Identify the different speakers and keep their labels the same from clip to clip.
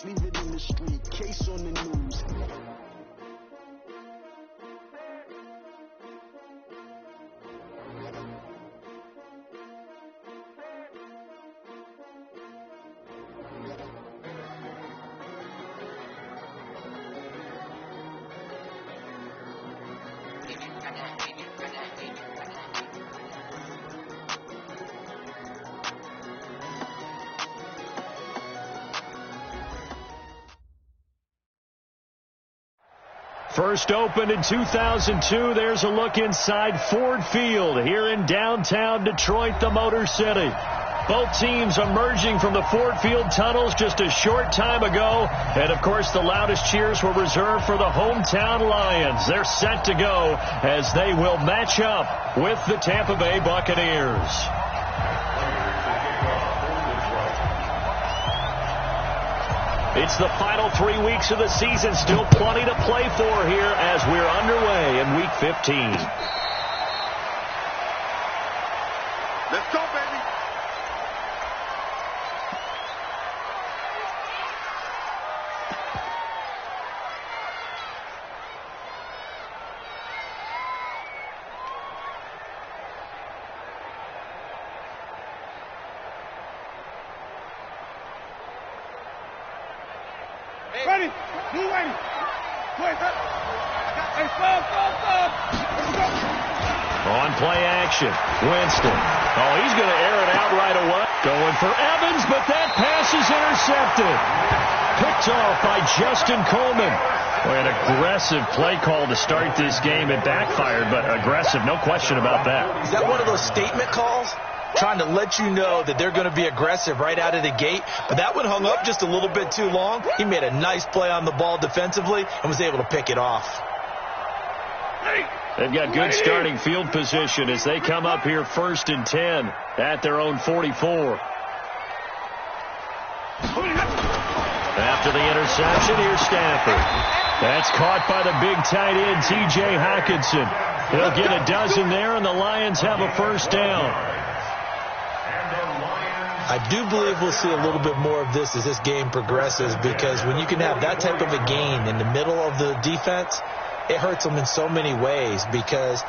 Speaker 1: streets, leave it in the street, case on the news.
Speaker 2: First opened in 2002. There's a look inside Ford Field here in downtown Detroit, the Motor City. Both teams emerging from the Ford Field tunnels just a short time ago. And, of course, the loudest cheers were reserved for the hometown Lions. They're set to go as they will match up with the Tampa Bay Buccaneers. It's the final 3 weeks of the season. Still plenty to play for here as we're underway in Week 15.
Speaker 3: Let's go, baby.
Speaker 4: Ready? Who ready? Wait, hey, stop. Let's go.
Speaker 2: On play action, Winston. Oh, he's going to air it out right away. Going for Evans, but that pass is intercepted. Picked off by Justin Coleman. Boy, an aggressive play call to start this game. It backfired, but aggressive, no question about that.
Speaker 5: Is that one of those statement calls? Trying to let you know that they're going to be aggressive right out of the gate. But that one hung up just a little bit too long. He made a nice play on the ball defensively and was able to pick it off.
Speaker 2: They've got good starting field position as they come up here 1st and 10 at their own 44. After the interception, here's Stafford. That's caught by the big tight end, T.J. Hockenson. He'll get a dozen there, and the Lions have a first down.
Speaker 5: I do believe we'll see a little bit more of this as this game progresses, because when you can have that type of a gain in the middle of the defense, it hurts them in so many ways, because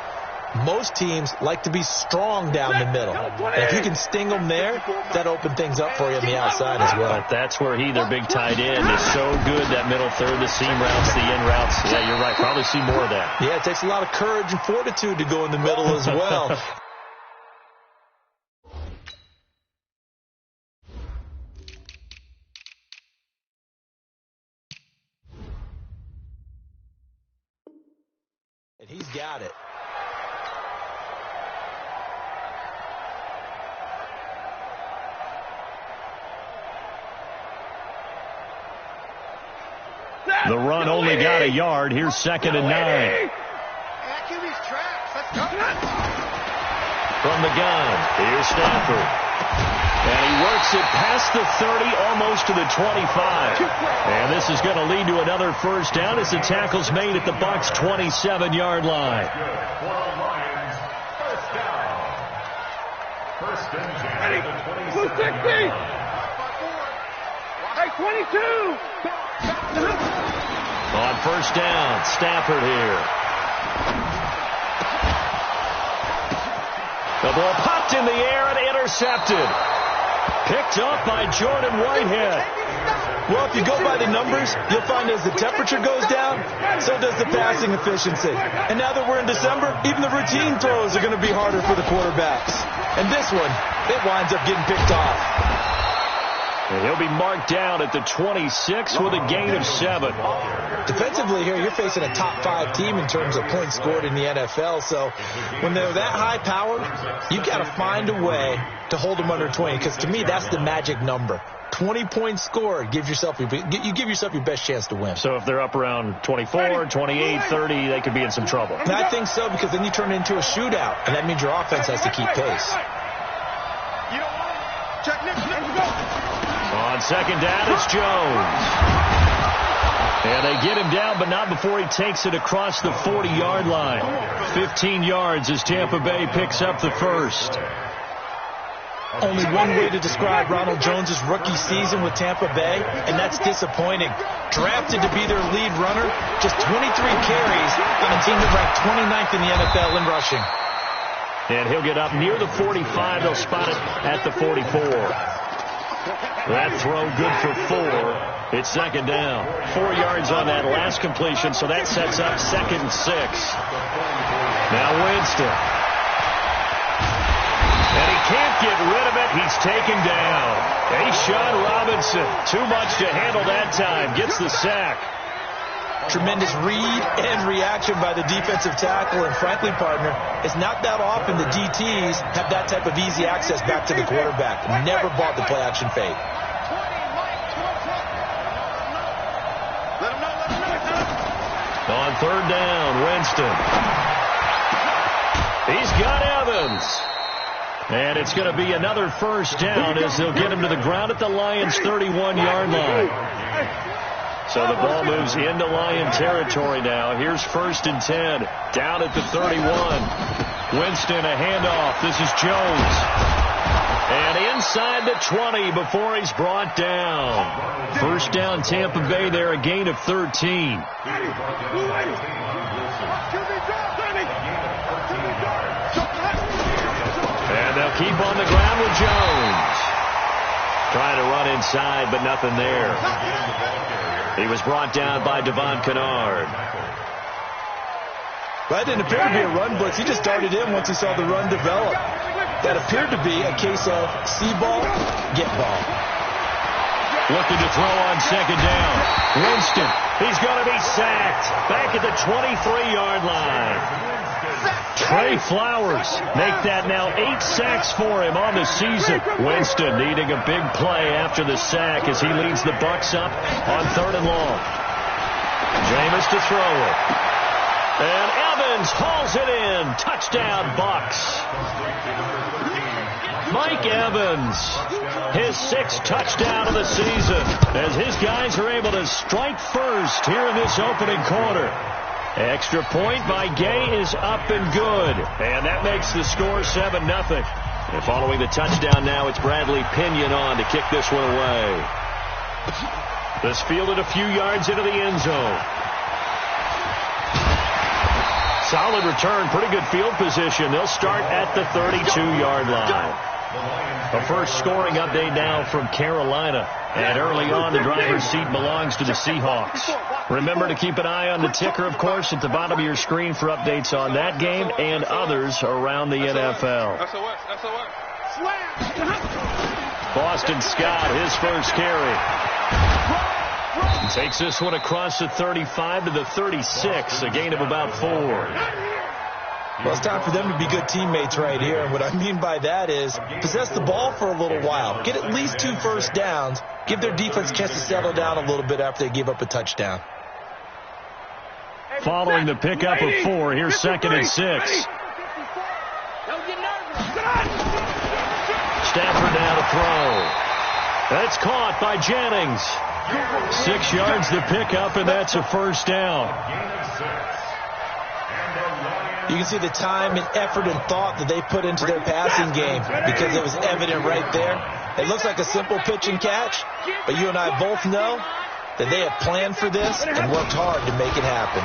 Speaker 5: most teams like to be strong down the middle. And if you can sting them there, that opens things up for you on the outside as well.
Speaker 2: But that's where their big tight end, is so good, that middle third, the seam routes, the in routes. Yeah, you're right. Probably see more of that.
Speaker 5: Yeah, it takes a lot of courage and fortitude to go in the middle as well. And he's got it.
Speaker 2: The run only got a yard. Here's 2nd and 9. From the gun, here's Stafford. And he works it past the 30, almost to the 25. And this is going to lead to another first down as the tackle's made at the Bucks' 27-yard line.
Speaker 4: First and 10. 260. Hey, 22.
Speaker 2: On first down, Stafford here. The ball popped in the air and intercepted. Picked up by Jordan Whitehead.
Speaker 5: Well, if you go by the numbers, you'll find as the temperature goes down, so does the passing efficiency. And now that we're in December, even the routine throws are going to be harder for the quarterbacks. And this one, it winds up getting picked off.
Speaker 2: And he'll be marked down at the 26 with a gain of 7.
Speaker 5: Defensively here, you're facing a top 5 team in terms of points scored in the NFL. So when they're that high-powered, you've got to find a way to hold them under 20. Because to me, that's the magic number. 20 points scored gives yourself you give yourself your best chance to win.
Speaker 2: So if they're up around 24, 28, 30, they could be in some trouble.
Speaker 5: And I think so, because then you turn it into a shootout, and that means your offense has to keep pace.
Speaker 2: On second down, it's Jones. And they get him down, but not before he takes it across the 40-yard line. 15 yards as Tampa Bay picks up the first.
Speaker 5: Only one way to describe Ronald Jones' rookie season with Tampa Bay, and that's disappointing. Drafted to be their lead runner, just 23 carries on a team that ranked 29th in the NFL in rushing.
Speaker 2: And he'll get up near the 45. They'll spot it at the 44. That throw good for 4. It's second down. 4 yards on that last completion, so that sets up 2nd and 6. Now Winston. And he can't get rid of it. He's taken down. A'Shawn Robinson, too much to handle that time. Gets the sack.
Speaker 5: Tremendous read and reaction by the defensive tackle. And frankly, partner, it's not that often the DTs have that type of easy access back to the quarterback. Never bought the play-action fake.
Speaker 2: On 3rd down, Winston. He's got Evans. And it's going to be another first down as they'll get him to the ground at the Lions' 31-yard line. So the ball moves into Lion territory now. Here's 1st and 10. Down at the 31. Winston, a handoff. This is Jones. And inside the 20 before he's brought down. First down, Tampa Bay there, a gain of 13. And they'll keep on the ground with Jones. Trying to run inside, but nothing there. He was brought down by Devon Kennard.
Speaker 5: That didn't appear to be a run blitz. He just darted in once he saw the run develop. That appeared to be a case of see ball, get ball.
Speaker 2: Looking to throw on 2nd down. Winston, he's going to be sacked. Back at the 23-yard line. Trey Flowers make that now 8 sacks for him on the season. Winston needing a big play after the sack as he leads the Bucks up on 3rd and long. Jameis to throw it. And Evans hauls it in. Touchdown, Bucks. Mike Evans, his 6th touchdown of the season as his guys are able to strike first here in this opening quarter. Extra point by Gay is up and good. And that makes the score 7-0. And following the touchdown now, it's Bradley Pinion on to kick this one away. This fielded a few yards into the end zone. Solid return, pretty good field position. They'll start at the 32-yard line. A first scoring update now from Carolina. And early on, the driver's seat belongs to the Seahawks. Remember to keep an eye on the ticker, of course, at the bottom of your screen for updates on that game and others around the NFL. Boston Scott, his first carry. Takes this one across the 35 to the 36, a gain of about 4.
Speaker 5: Well, it's time for them to be good teammates right here. And what I mean by that is possess the ball for a little while. Get at least 2 first downs. Give their defense a chance to settle down a little bit after they give up a touchdown.
Speaker 2: Following the pickup of 4, here's 2nd and 6. Stafford now to throw. That's caught by Jennings. 6 yards to pick up, and that's a first down.
Speaker 5: You can see the time and effort and thought that they put into their passing game because it was evident right there. It looks like a simple pitch and catch, but you and I both know that they have planned for this and worked hard to make it happen.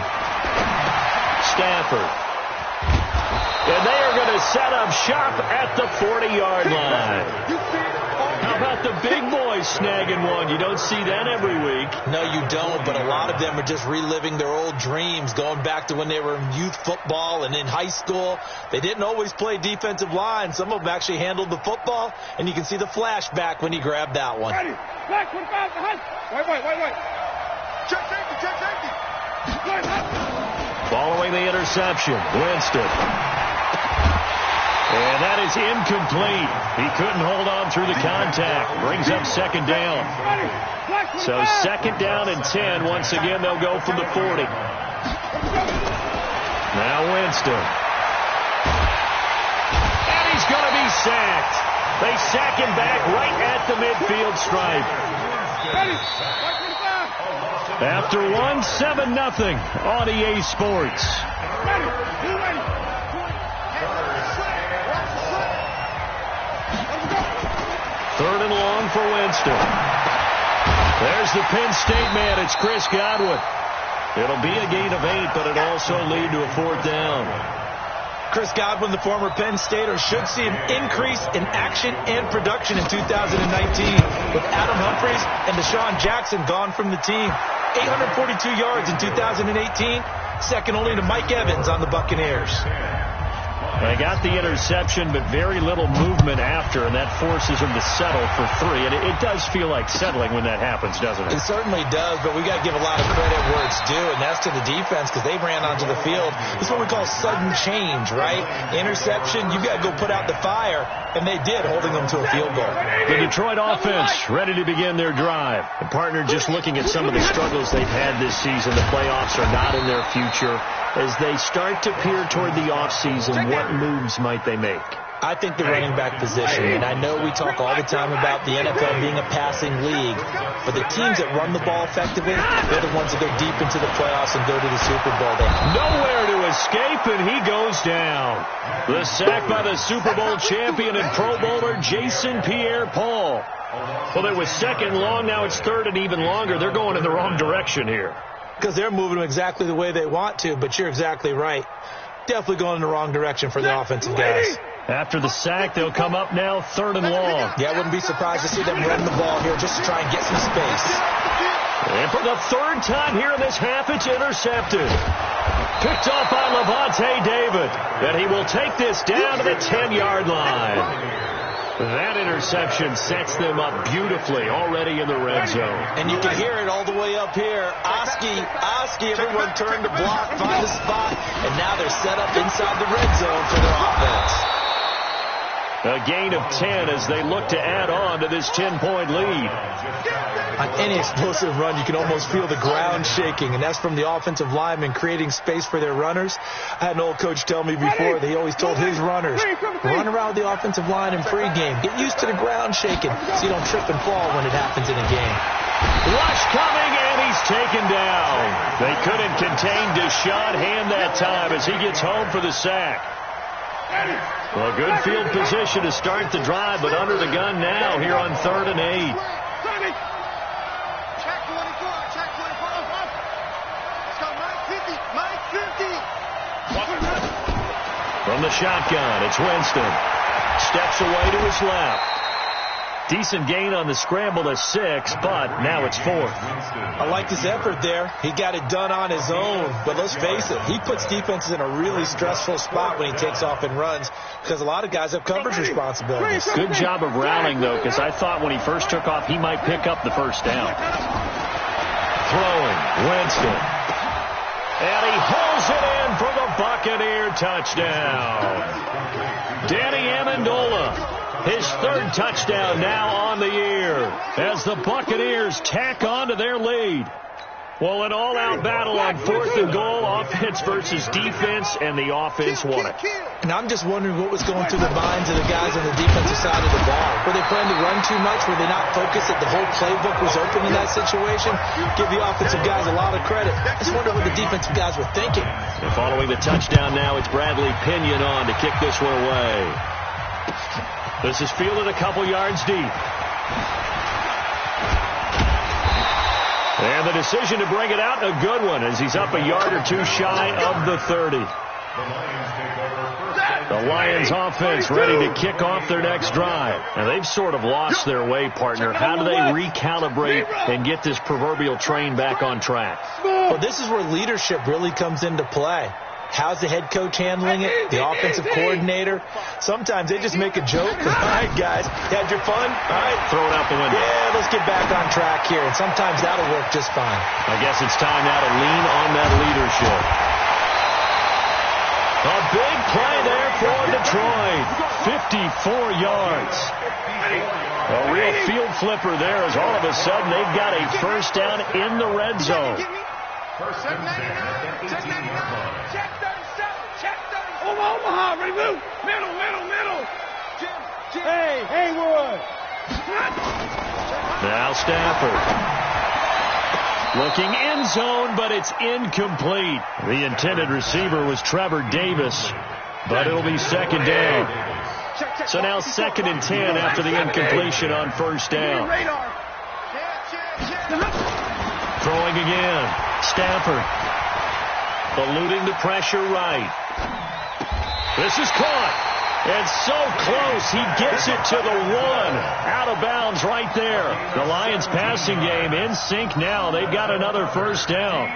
Speaker 2: Stafford. And they are going to set up shop at the 40-yard line. How about the big boys snagging one? You don't see that every week.
Speaker 5: No, you don't, but a lot of them are just reliving their old dreams, going back to when they were in youth football and in high school. They didn't always play defensive line. Some of them actually handled the football, and you can see the flashback when he grabbed that one.
Speaker 4: Ready. Black, 25, behind. Wait.
Speaker 3: Check safety.
Speaker 2: Following the interception, Winston. And that is incomplete. He couldn't hold on through the contact. Brings up 2nd down. So 2nd down and 10. Once again, they'll go from the 40. Now Winston. And he's going to be sacked. They sack him back right at the midfield stripe. After 7-0 on EA Sports. Third and long for Winston. There's the Penn State man. It's Chris Godwin. It'll be a gain of 8, but it'll also lead to a 4th down.
Speaker 5: Chris Godwin, the former Penn Stater, should see an increase in action and production in 2019 with Adam Humphries and Deshaun Jackson gone from the team. 842 yards in 2018, second only to Mike Evans on the Buccaneers.
Speaker 2: They got the interception, but very little movement after, and that forces them to settle for 3. And it does feel like settling when that happens, doesn't it?
Speaker 5: It certainly does, but we got to give a lot of credit where it's due, and that's to the defense because they ran onto the field. This is what we call sudden change, right? Interception, you got to go put out the fire, and they did, holding them to a field goal.
Speaker 2: The Detroit offense ready to begin their drive. The partner just looking at some of the struggles they've had this season. The playoffs are not in their future. As they start to peer toward the offseason, what moves might they make?
Speaker 5: I think the running back position, and I know we talk all the time about the NFL being a passing league, but the teams that run the ball effectively, they're the ones that go deep into the playoffs and go to the Super Bowl.
Speaker 2: Nowhere to escape, and he goes down. The sack by the Super Bowl champion and Pro Bowler Jason Pierre-Paul. Well, it was second long, now it's third and even longer. They're going in the wrong direction here.
Speaker 5: Because they're moving them exactly the way they want to, but you're exactly right. Definitely going in the wrong direction for the offensive guys.
Speaker 2: After the sack, they'll come up now third and long.
Speaker 5: Yeah, I wouldn't be surprised to see them run the ball here just to try and get some space.
Speaker 2: And for the third time here in this half, it's intercepted. Picked off by Levante David. And he will take this down to the 10-yard line. That interception sets them up beautifully already in the red zone.
Speaker 5: And you can hear it all the way up here. Oski, everyone turned to block, find a spot, and now they're set up inside the red zone for their offense.
Speaker 2: A gain of 10 as they look to add on to this 10-point lead.
Speaker 5: On any explosive run, you can almost feel the ground shaking, and that's from the offensive linemen creating space for their runners. I had an old coach tell me before that he always told his runners, run around the offensive line in pregame. Get used to the ground shaking so you don't trip and fall when it happens in a game.
Speaker 2: Rush coming, and he's taken down. They couldn't contain Deshaun Hand that time as he gets home for the sack. Well, good field position to start the drive, but under the gun now here on 3rd and 8. From the shotgun, it's Winston. Steps away to his left. Decent gain on the scramble to 6, but now it's 4th.
Speaker 5: I like his effort there. He got it done on his own. But let's face it, he puts defenses in a really stressful spot when he takes off and runs because a lot of guys have coverage responsibilities.
Speaker 2: Good job of rallying, though, because I thought when he first took off, he might pick up the first down. Throwing, Winston. And he hauls it in for the Buccaneer touchdown. Danny Amendola. His 3rd touchdown now on the year as the Buccaneers tack on to their lead. Well, an all-out battle on 4th and goal, offense versus defense, and the offense won it.
Speaker 5: And I'm just wondering what was going through the minds of the guys on the defensive side of the ball. Were they planning to run too much? Were they not focused that the whole playbook was open in that situation? Give the offensive guys a lot of credit. I just wonder what the defensive guys were thinking.
Speaker 2: And following the touchdown now, it's Bradley Pinion on to kick this one away. This is fielded a couple yards deep. And the decision to bring it out, a good one, as he's up a yard or two shy of the 30. The Lions offense ready to kick off their next drive. And they've sort of lost their way, partner. How do they recalibrate and get this proverbial train back on track?
Speaker 5: Well, this is where leadership really comes into play. How's the head coach handling it? The offensive coordinator? Sometimes they just make a joke. All right, guys, you had your fun? All right.
Speaker 2: Throw it out the window.
Speaker 5: Yeah, let's get back on track here. And sometimes that'll work just fine.
Speaker 2: I guess it's time now to lean on that leadership. A big play there for Detroit. 54 yards. A real field flipper there as all of a sudden they've got a first down in the red zone.
Speaker 4: Check 99, check 99, check 37, check 37. Omaha, ready, move. Middle. Hey, Haywood.
Speaker 2: Now Stafford. Looking end zone, but it's incomplete. The intended receiver was Trevor Davis, but it'll be second down. So now 2nd and 10 after the incompletion on first down. Throwing again. Stafford. Eluding the pressure right. This is caught. And so close. He gets it to the 1. Out of bounds right there. The Lions passing game in sync now. They've got another first down.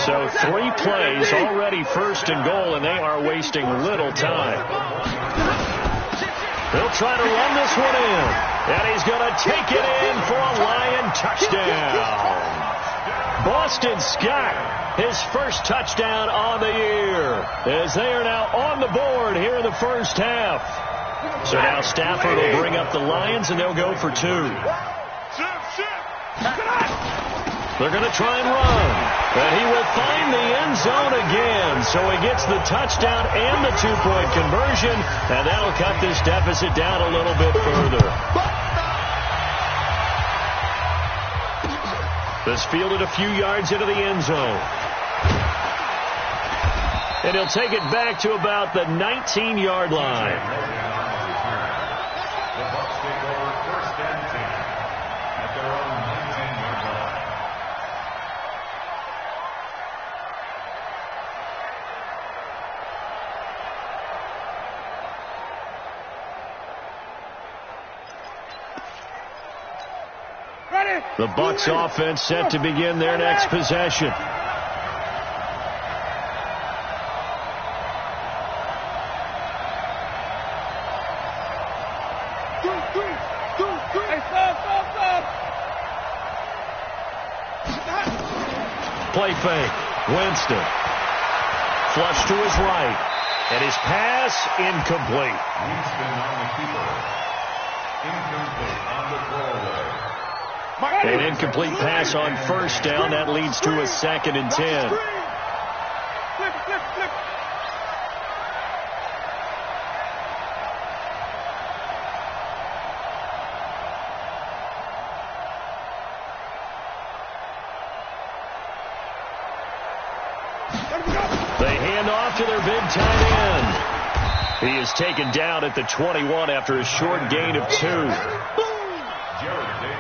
Speaker 2: So 3 plays already 1st and goal, and they are wasting little time. He'll try to run this one in. And he's going to take it in for a Lion touchdown. Boston Scott, his first touchdown on the year, as they are now on the board here in the first half. So now Stafford will bring up the Lions, and they'll go for 2. They're going to try and run. And he will find the end zone again. So he gets the touchdown and the 2-point conversion, and that'll cut this deficit down a little bit further. This fielded a few yards into the end zone. And he'll take it back to about the 19-yard line.
Speaker 3: The Bucks take over 1st and 10 at their own 19-yard line.
Speaker 2: The Bucks offense set to begin their next possession. Play fake. Winston. Flush to his right. And his pass incomplete.
Speaker 3: Winston on the keeper. Incomplete on the throwaway.
Speaker 2: An incomplete pass on first down. That leads to a 2nd and 10. They hand off to their big tight end. He is taken down at the 21 after a short gain of 2.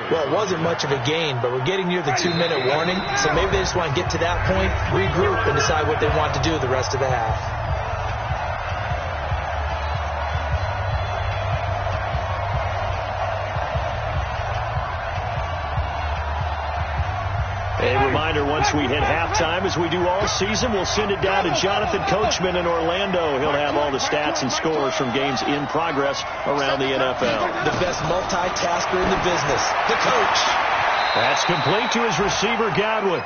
Speaker 5: Well, it wasn't much of a gain, but we're getting near the 2-minute warning, so maybe they just want to get to that point, regroup, and decide what they want to do the rest of the half.
Speaker 2: A reminder, once we hit halftime, as we do all season, we'll send it down to Jonathan Coachman in Orlando. He'll have all the stats and scores from games in progress around the NFL.
Speaker 5: The best multitasker in the business, the coach.
Speaker 2: That's complete to his receiver, Godwin.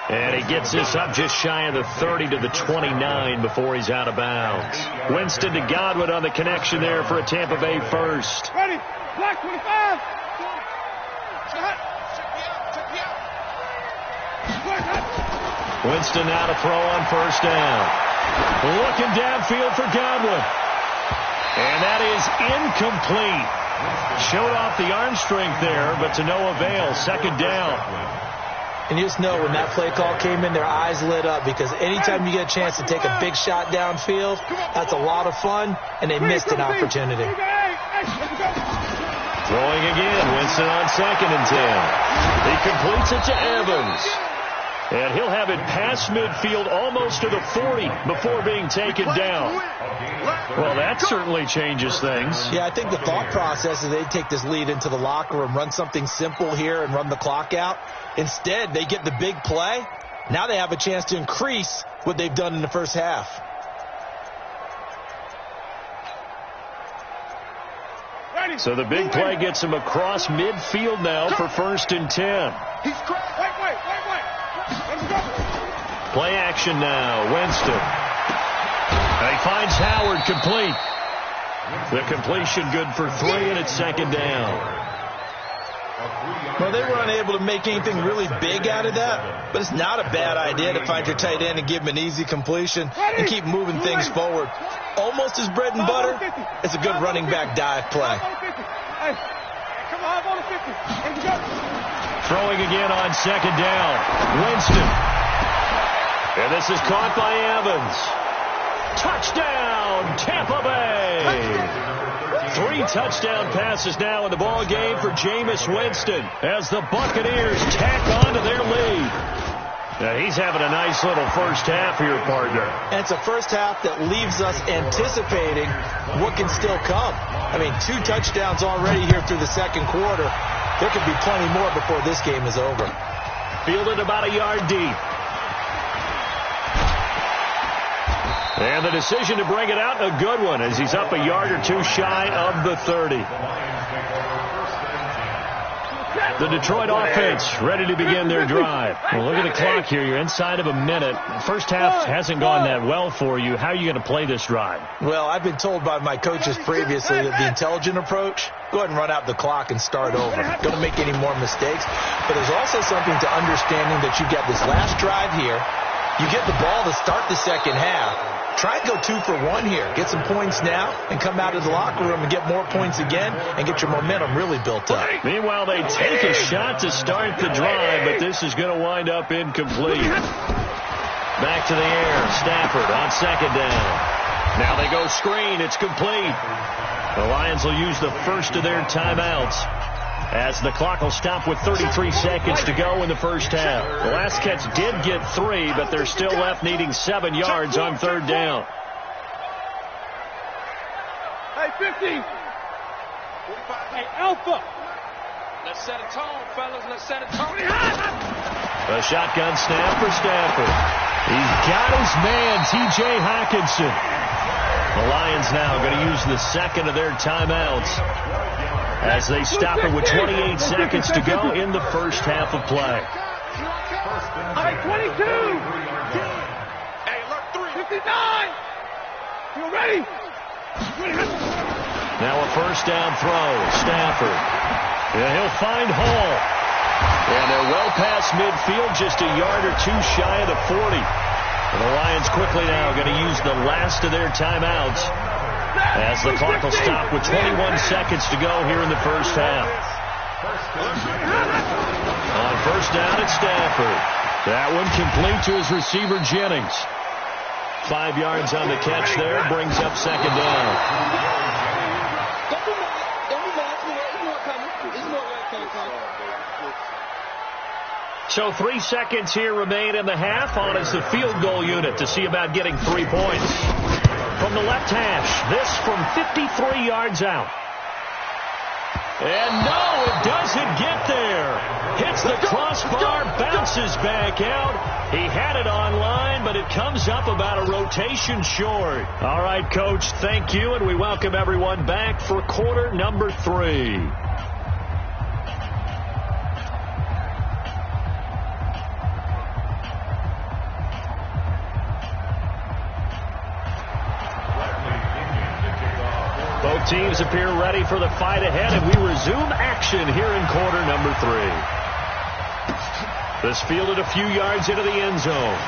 Speaker 2: And he gets this up just shy of the 30 to the 29 before he's out of bounds. Winston to Godwin on the connection there for a Tampa Bay first.
Speaker 4: Ready, black 25.
Speaker 2: Winston now to throw on first down. Looking downfield for Godwin. And that is incomplete. Showed off the arm strength there, but to no avail. 2nd down.
Speaker 5: And you just know when that play call came in, their eyes lit up, because anytime you get a chance to take a big shot downfield, that's a lot of fun, and they missed an opportunity.
Speaker 2: Throwing again. Winston on 2nd and 10. He completes it to Evans. And he'll have it past midfield almost to the 40 before being taken down. Well, that certainly changes things.
Speaker 5: Yeah, I think the thought process is they'd take this lead into the locker room, run something simple here and run the clock out. Instead, they get the big play. Now they have a chance to increase what they've done in the first half.
Speaker 2: So the big play gets him across midfield now for 1st and 10. Play action now. Winston. And he finds Howard complete. The completion good for 3, and it's 2nd down.
Speaker 5: Well, they were unable to make anything really big out of that, but it's not a bad idea to find your tight end and give him an easy completion and keep moving things forward. Almost his bread and butter. It's a good running back dive play.
Speaker 2: Throwing again on 2nd down. Winston. And this is caught by Evans. Touchdown, Tampa Bay. 3 touchdown passes now in the ball game for Jameis Winston as the Buccaneers tack on to their lead. Now he's having a nice little first half here, partner.
Speaker 5: And it's a first half that leaves us anticipating what can still come. I mean, 2 touchdowns already here through the second quarter. There could be plenty more before this game is over.
Speaker 2: Fielded about a yard deep. And the decision to bring it out, a good one, as he's up a yard or 2 shy of the 30. The Detroit offense ready to begin their drive. Well, look at the clock here. You're inside of a minute. First half hasn't gone that well for you. How are you going to play this drive?
Speaker 5: Well, I've been told by my coaches previously that the intelligent approach, go ahead and run out the clock and start over. Don't make any more mistakes. But there's also something to understanding that you get this last drive here. You get the ball to start the second half. Try and go 2 for 1 here. Get some points now and come out of the locker room and get more points again and get your momentum really built up.
Speaker 2: Meanwhile, they take a shot to start the drive, but this is going to wind up incomplete. Back to the air. Stafford on second down. Now they go screen. It's complete. The Lions will use the first of their timeouts as the clock will stop with 33 seconds to go in the first half. The last catch did get 3, but they're still left needing 7 yards on third down.
Speaker 4: Hey, 50. Hey, Alpha.
Speaker 6: Let's set a tone, fellas. Let's set a tone.
Speaker 2: A shotgun snap for Stafford. He's got his man, T.J. Hockenson. The Lions now going to use the second of their timeouts as they stop it with 28 seconds to go in the first half of play.
Speaker 4: Hey, 22. Hey, look, 59. You ready?
Speaker 2: Now a first down throw. Stafford. And he'll find Hall. And they're well past midfield, just a yard or 2 shy of the 40. And the Lions quickly now going to use the last of their timeouts as the clock will stop with 21 seconds to go here in the first half. On first down, it's Stafford. That one complete to his receiver, Jennings. 5 yards on the catch there, brings up second down. So 3 seconds here remain in the half. On is the field goal unit to see about getting 3 points. From the left hash, this from 53 yards out. And no, it doesn't get there. Hits the crossbar, bounces back out. He had it on line, but it comes up about a rotation short. All right, Coach, thank you, and we welcome everyone back for quarter number 3. Both teams appear ready for the fight ahead, and we resume action here in quarter number 3. This fielded a few yards into the end zone.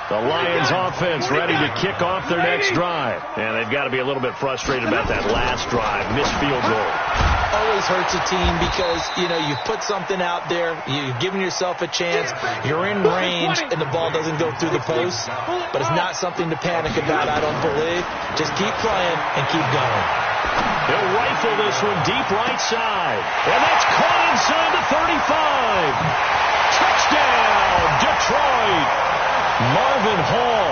Speaker 2: The Lions offense ready to kick off their next drive. And they've got to be a little bit frustrated about that last drive. Missed field goal.
Speaker 5: Always hurts a team because, you know, you put something out there, you've given yourself a chance, you're in range, and the ball doesn't go through the post. But it's not something to panic about, I don't believe. Just keep playing and keep going.
Speaker 2: He'll rifle this one deep right side. And that's caught inside the 35. Touchdown, Detroit. Marvin Hall,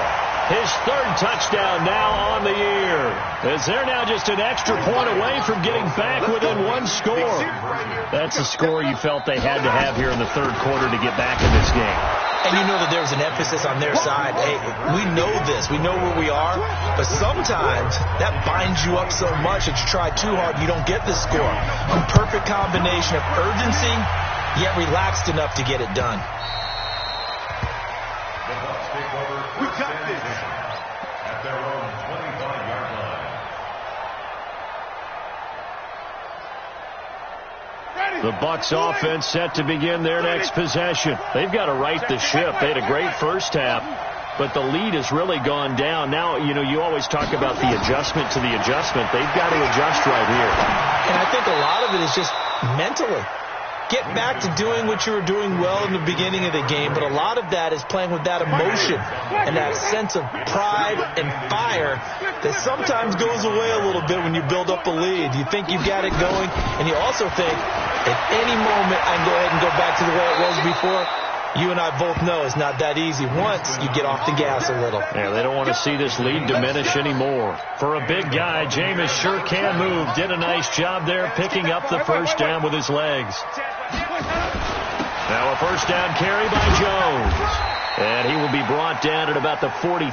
Speaker 2: his 3rd touchdown now on the year. As they're now just an extra point away from getting back within 1 score. That's a score you felt they had to have here in the 3rd quarter to get back in this game.
Speaker 5: And you know that there's an emphasis on their side. Hey, we know this. We know where we are. But sometimes that binds you up so much that you try too hard, you don't get the score. A perfect combination of urgency, yet relaxed enough to get it done.
Speaker 3: We got this at their own 25-yard line.
Speaker 2: The Bucks offense set to begin their next possession. They've got to right the ship. They had a great first half, but the lead has really gone down. Now, you know, you always talk about the adjustment to the adjustment. They've got to adjust right here.
Speaker 5: And I think a lot of it is just mentally. get back to doing what you were doing well in the beginning of the game, but a lot of that is playing with that emotion and that sense of pride and fire that sometimes goes away a little bit when you build up a lead. You think you've got it going, and you also think at any moment I can go ahead and go back to the way it was before. You and I both know it's not that easy once you get off the gas a little.
Speaker 2: Yeah, they don't want to see this lead diminish anymore. For a big guy, Jameis sure can move. Did a nice job there picking up the first down with his legs. Now a first down carry by Jones. And he will be brought down at about the 43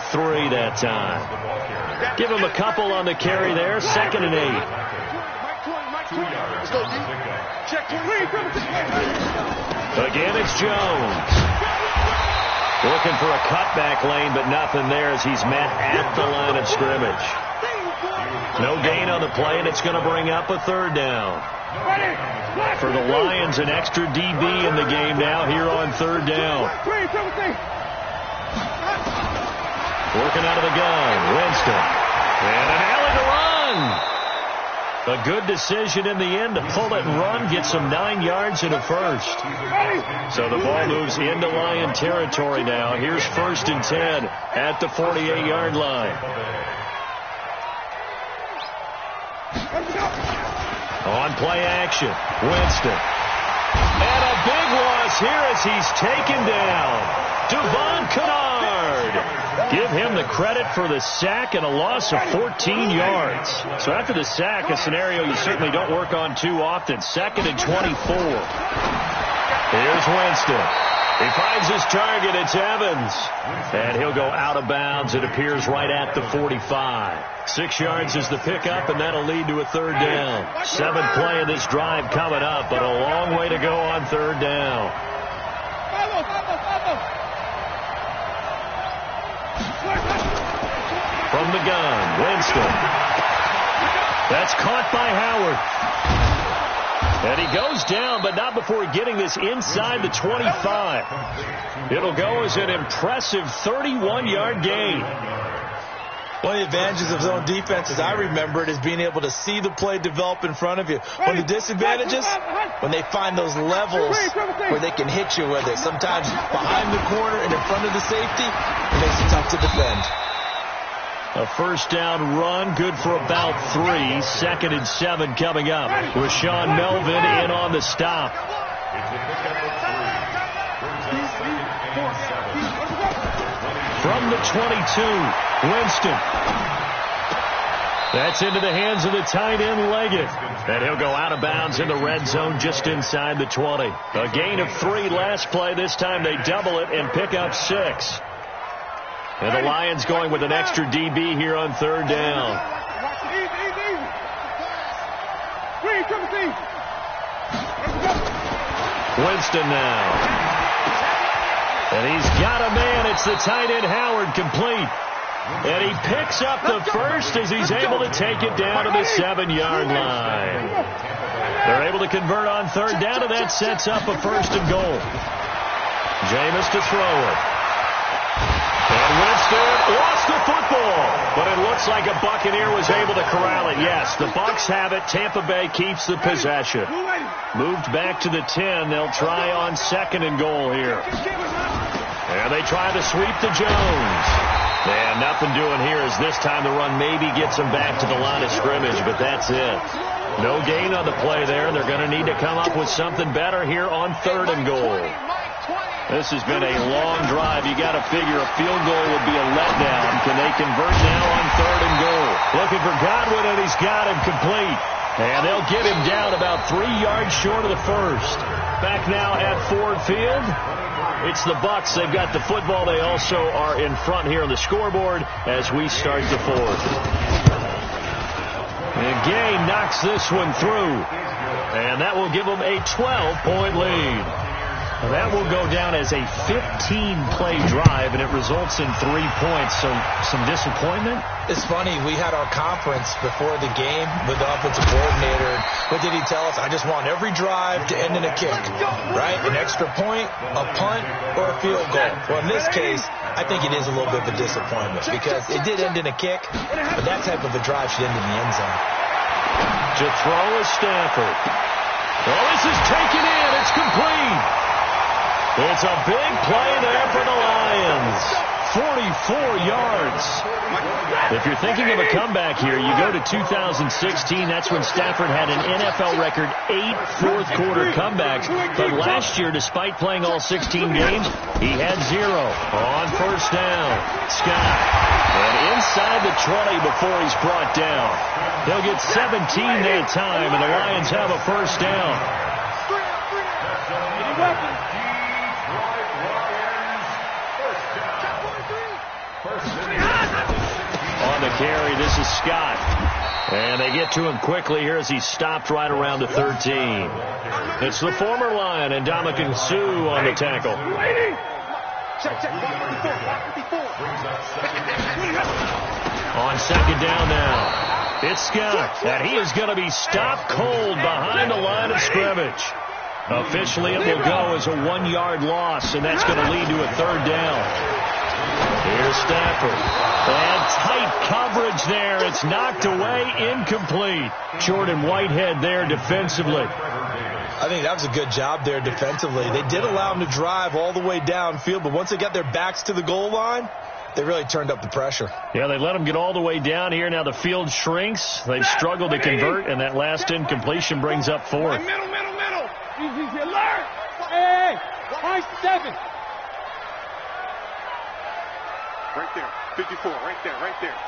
Speaker 2: that time. Give him a couple on the carry there. 2nd and 8. Again, it's Jones. Looking for a cutback lane, but nothing there as he's met at the line of scrimmage. No gain on the play, and it's going to bring up a 3rd down. For the Lions, an extra DB in the game now here on 3rd down. Working out of the gun, Winston. And an alley to run. A good decision in the end to pull it and run, get some 9 yards and a first. So the ball moves into Lion territory now. Here's 1st and 10 at the 48-yard line. On play action, Winston. And a big loss here as he's taken down. Devon Kennard. Give him the credit for the sack and a loss of 14 yards. So after the sack, a scenario you certainly don't work on too often. 2nd and 24. Here's Winston. He finds his target. It's Evans. And he'll go out of bounds. It appears right at the 45. 6 yards is the pickup, and that'll lead to a 3rd down. 7th play of this drive coming up, but a long way to go on 3rd down. From the gun, Winston. That's caught by Howard. And he goes down, but not before getting this inside the 25. It'll go as an impressive 31-yard gain.
Speaker 5: One of the advantages of zone defense, as I remember it, is being able to see the play develop in front of you. One of the disadvantages, when they find those levels where they can hit you with it. Sometimes behind the corner and in front of the safety, it makes it tough to defend.
Speaker 2: A first down run, good for about 3. 2nd and 7 coming up with Sean Melvin in on the stop. From the 22, Winston. That's into the hands of the tight end, Leggett. And he'll go out of bounds in the red zone just inside the 20. A gain of 3 last play. This time they double it and pick up 6. And the Lions going with an extra DB here on 3rd down. Winston now. And he's got a man. It's the tight end, Howard, complete. And he picks up the first as he's able to take it down to the 7-yard line. They're able to convert on 3rd down, and that sets up a 1st and goal. Jameis to throw it. And Winston lost the football, but it looks like a Buccaneer was able to corral it. Yes, the Bucks have it. Tampa Bay keeps the possession. Moved back to the 10. They'll try on 2nd and goal here. And they try to sweep to Jones. And nothing doing here as this time the run maybe gets them back to the line of scrimmage, but that's it. No gain on the play there. They're going to need to come up with something better here on 3rd and goal. This has been a long drive. You got to figure a field goal would be a letdown. Can they convert now on 3rd and goal? Looking for Godwin, and he's got him complete. And they'll get him down about 3 yards short of the first. Back now at Ford Field. It's the Bucks. They've got the football. They also are in front here on the scoreboard as we start the 4th. And Gay knocks this one through. And that will give them a 12-point lead. Well, that will go down as a 15-play drive, and it results in 3 points. So some disappointment?
Speaker 5: It's funny. We had our conference before the game with the offensive coordinator. What did he tell us? I just want every drive to end in a kick, right? An extra point, a punt, or a field goal. Well, in this case, I think it is a little bit of a disappointment because it did end in a kick, but that type of a drive should end in the end zone.
Speaker 2: To throw is Stafford. Well, this is taken in. It's complete. It's a big play there for the Lions. 44 yards. If you're thinking of a comeback here, you go to 2016. That's when Stafford had an NFL record 8 fourth-quarter comebacks. But last year, despite playing all 16 games, he had 0 on first down. Scott. And inside the 20 before he's brought down. They'll get 17 that time, and the Lions have a first down. On the carry, this is Scott. And they get to him quickly here as he's stopped right around the 13. It's the former Lion and Ndamukong Suh on the tackle. On second down now, it's Scott, and he is going to be stopped cold behind the line of scrimmage. Officially, it will go as a 1-yard loss, and that's going to lead to a third down. Here's Stafford. And tight coverage there. It's knocked away, incomplete. Jordan Whitehead there defensively.
Speaker 5: I think that was a good job there defensively. They did allow him to drive all the way downfield, but once they got their backs to the goal line, they really turned up the pressure.
Speaker 2: Yeah, they let him get all the way down here. Now the field shrinks. They've struggled to convert, and that last incompletion brings up fourth.
Speaker 4: Middle. Easy, alert. Hey, high 7.
Speaker 1: Right there, 54, right there,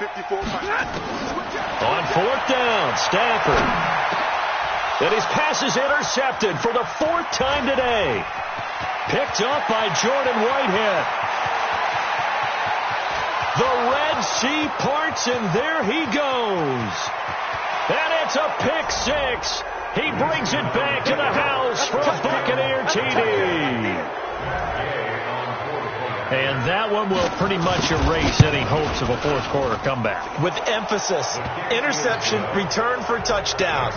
Speaker 1: 54.
Speaker 2: On fourth down, Stafford. And his pass is intercepted for the 4th time today. Picked up by Jordan Whitehead. The Red Sea parts, and there he goes. And it's a pick 6. He brings it back to the house for a Buccaneer TD. And that one will pretty much erase any hopes of a fourth-quarter comeback.
Speaker 5: With emphasis, interception, return for touchdown.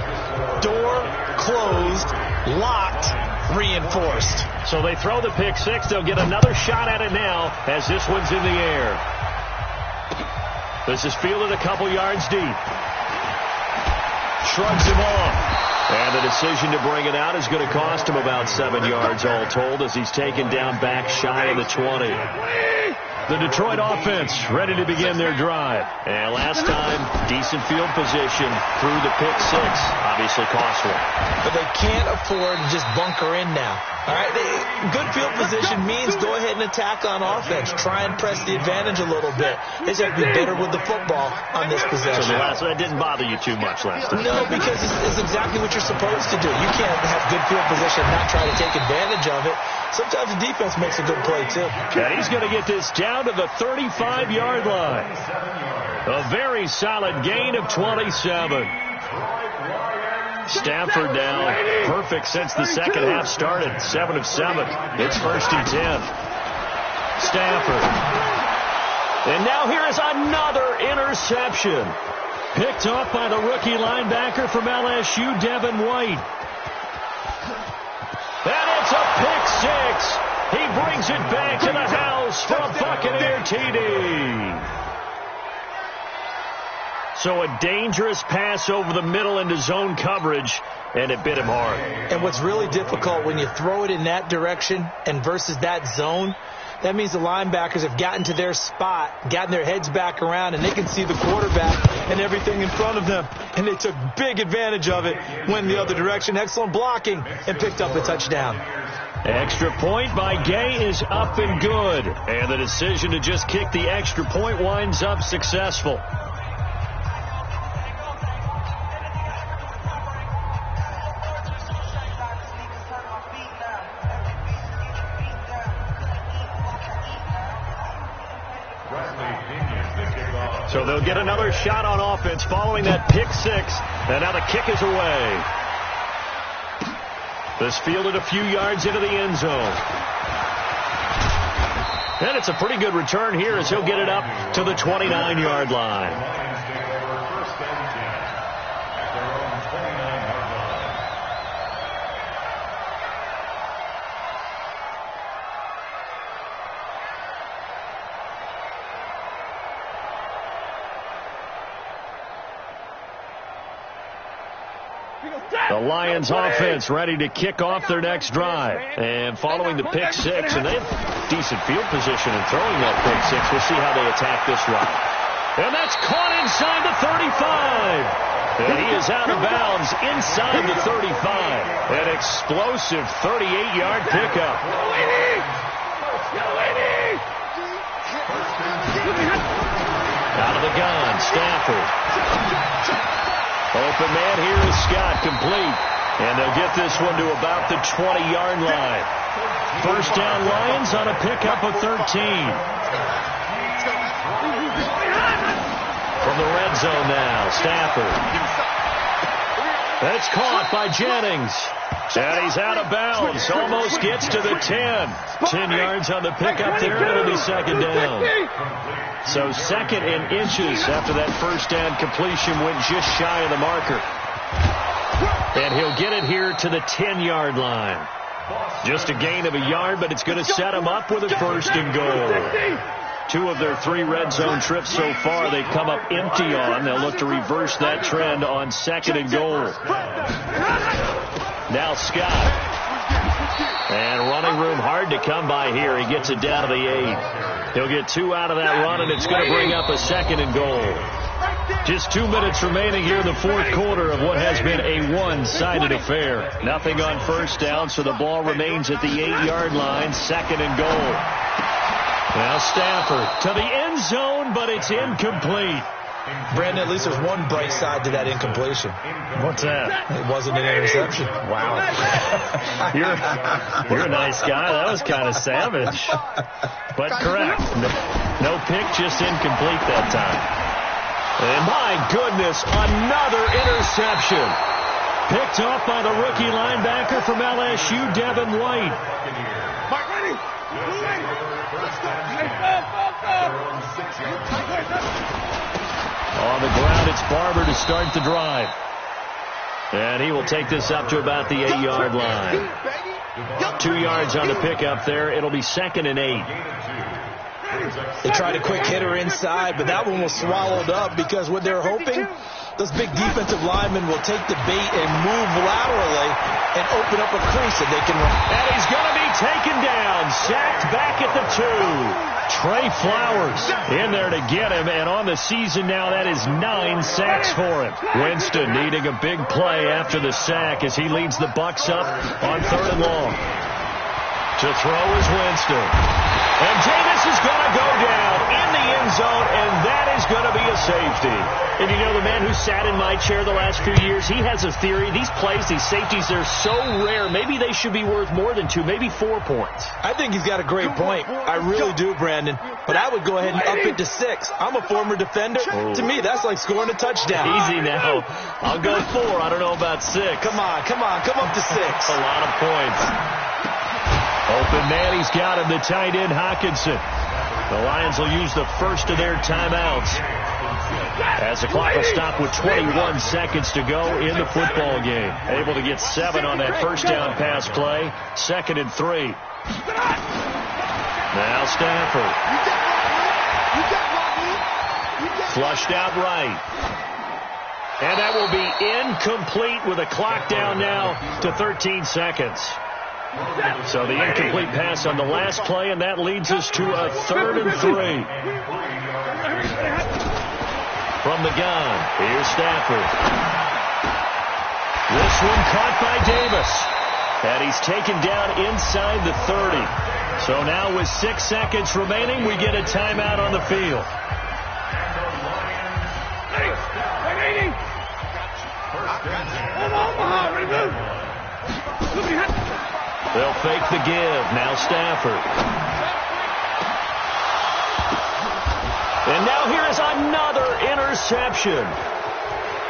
Speaker 5: Door closed, locked, reinforced.
Speaker 2: So they throw the pick 6. They'll get another shot at it now as this one's in the air. This is fielded a couple yards deep. Shrugs him off. And the decision to bring it out is going to cost him about 7 yards all told as he's taken down back shy of the 20. The Detroit offense ready to begin their drive. And last time, decent field position through the pick 6. Obviously costly.
Speaker 5: But they can't afford to just bunker in now. All right, good field position means go ahead and attack on offense. Try and press the advantage a little bit. They just have to be better with the football on this possession.
Speaker 2: So that didn't bother you too much last time?
Speaker 5: No, because it's exactly what you're supposed to do. You can't have good field position and not try to take advantage of it. Sometimes the defense makes a good play, too.
Speaker 2: And he's going to get this down to the 35-yard line. A very solid gain of 27. Stafford now perfect since the second half started. 7 of 7. It's 1st and 10. Stafford. And now here is another interception. Picked up by the rookie linebacker from LSU, Devin White. And it's a pick 6. He brings it back to the house for a Buccaneer TD. So a dangerous pass over the middle into zone coverage, and it bit him hard.
Speaker 5: And what's really difficult when you throw it in that direction and versus that zone, that means the linebackers have gotten to their spot, gotten their heads back around, and they can see the quarterback and everything in front of them. And they took big advantage of it, went the other direction. Excellent blocking, and picked up the touchdown.
Speaker 2: Extra point by Gay is up and good. And the decision to just kick the extra point winds up successful. So they'll get another shot on offense following that pick 6. And now the kick is away. This fielded a few yards into the end zone. And it's a pretty good return here as he'll get it up to the 29-yard line. The Lions offense ready to kick off their next drive. And following the pick six, and they have decent field position in throwing that pick six. We'll see how they attack this run. And that's caught inside the 35. And he is out of bounds inside the 35. An explosive 38-yard pickup. Out of the gun, Stafford. Open man here is Scott, complete. And they'll get this one to about the 20-yard line. First down Lions on a pickup of 13. From the red zone now, Stafford. That's caught by Jennings. And he's out of bounds. Almost gets to the 10. 10 yards on the pickup there, and it'll be second down. So second and inches after that first down completion went just shy of the marker. And he'll get it here to the 10-yard line. Just a gain of a yard, but it's going to set him up with a first and goal. 2 of their 3 red zone trips so far they've come up empty on. They'll look to reverse that trend on second and goal. Now Scott. And running room hard to come by here. He gets it down to the 8. He'll get 2 out of that run, and it's going to bring up a second and goal. Just 2 minutes remaining here in the fourth quarter of what has been a one-sided affair. Nothing on first down, so the ball remains at the 8-yard line. Second and goal. Now Stafford to the end zone, but it's incomplete.
Speaker 5: Brandon, at least there's one bright side to that incompletion.
Speaker 2: What's that?
Speaker 5: It wasn't an interception.
Speaker 2: Wow. You're a nice guy. That was kind of savage. But correct. No pick, just incomplete that time. And my goodness, another interception. Picked off by the rookie linebacker from LSU, Devin White. On the ground, it's Barber to start the drive. And he will take this up to about the 8-yard line. 2 yards on the pickup there. It'll be second and 8.
Speaker 5: They tried a quick hitter inside, but that one was swallowed up because what they're hoping, those big defensive linemen will take the bait and move laterally and open up a crease that they can run.
Speaker 2: And he's going to be taken down, sacked back at the 2. Trey Flowers in there to get him, and on the season now, that is 9 sacks for him. Winston needing a big play after the sack as he leads the Bucks up on 3rd and long. To throw is Winston. And Davis is going to go down in the end zone, and that is going to be a safety. And you know, the man who sat in my chair the last few years, he has a theory. These plays, these safeties, they're so rare. Maybe they should be worth more than 2, maybe 4 points.
Speaker 5: I think he's got a great point. I really do, Brandon. But I would go ahead and up it to 6. I'm a former defender. Oh. To me, that's like scoring a touchdown.
Speaker 2: Easy now. I'll go 4. I don't know about 6.
Speaker 5: Come on. Come up to 6.
Speaker 2: A lot of points. Open man, he's got him, the tight end, Hockenson. The Lions will use the first of their timeouts as the clock will stop with 21 seconds to go in the football game. Able to get 7 on that first down pass play. Second and 3. Now Stafford. Flushed out right. And that will be incomplete with a clock down now to 13 seconds. So the incomplete pass on the last play, and that leads us to a 3rd and 3. From the gun, here's Stafford. This one caught by Davis. And he's taken down inside the 30. So now with 6 seconds remaining, we get a timeout on the field. They'll fake the give. Now Stafford. And now here is another interception.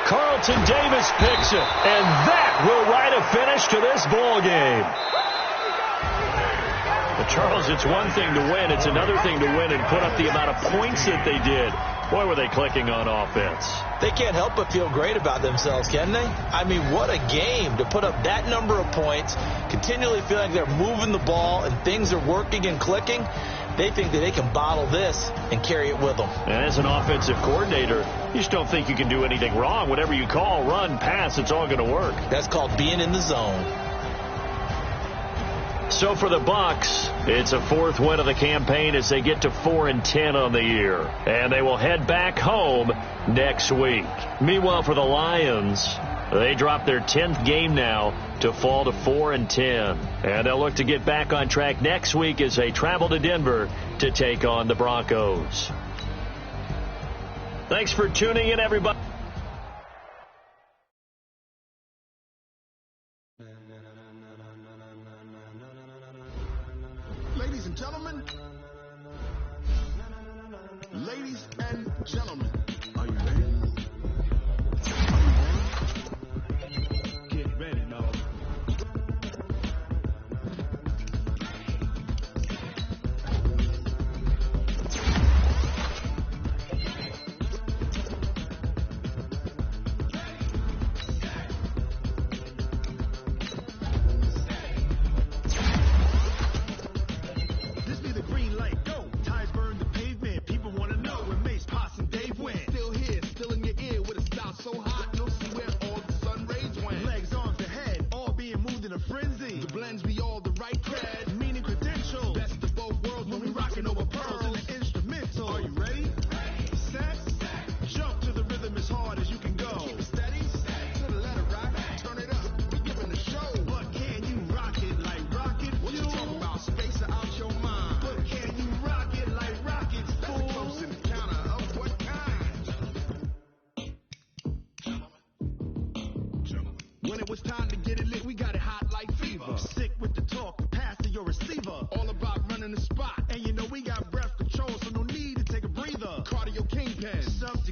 Speaker 2: Carlton Davis picks it. And that will write a finish to this ball game. But Charles, it's one thing to win. It's another thing to win and put up the amount of points that they did. Boy, were they clicking on offense.
Speaker 5: They can't help but feel great about themselves, can they? I mean, what a game to put up that number of points, continually feel like they're moving the ball and things are working and clicking. They think that they can bottle this and carry it with them.
Speaker 2: And as an offensive coordinator, You just don't think you can do anything wrong. Whatever you call, run, pass, it's all going to work.
Speaker 5: That's called being in the zone.
Speaker 2: So for the Bucks, it's a fourth win of the campaign as they get to 4-10 on the year. And they will head back home next week. Meanwhile, for the Lions, they drop their 10th game now to fall to 4-10. And they'll look to get back on track next week as they travel to Denver to take on the Broncos. Thanks for tuning in, everybody.
Speaker 7: Ladies and gentlemen, are you ready?
Speaker 4: Get ready, no.
Speaker 7: When it was time to get it lit, we got it hot like fever. Sick with the talk, pass to your receiver. All about running the spot. And you know we got breath control, so no need to take a breather. Cardio kingpin, sub to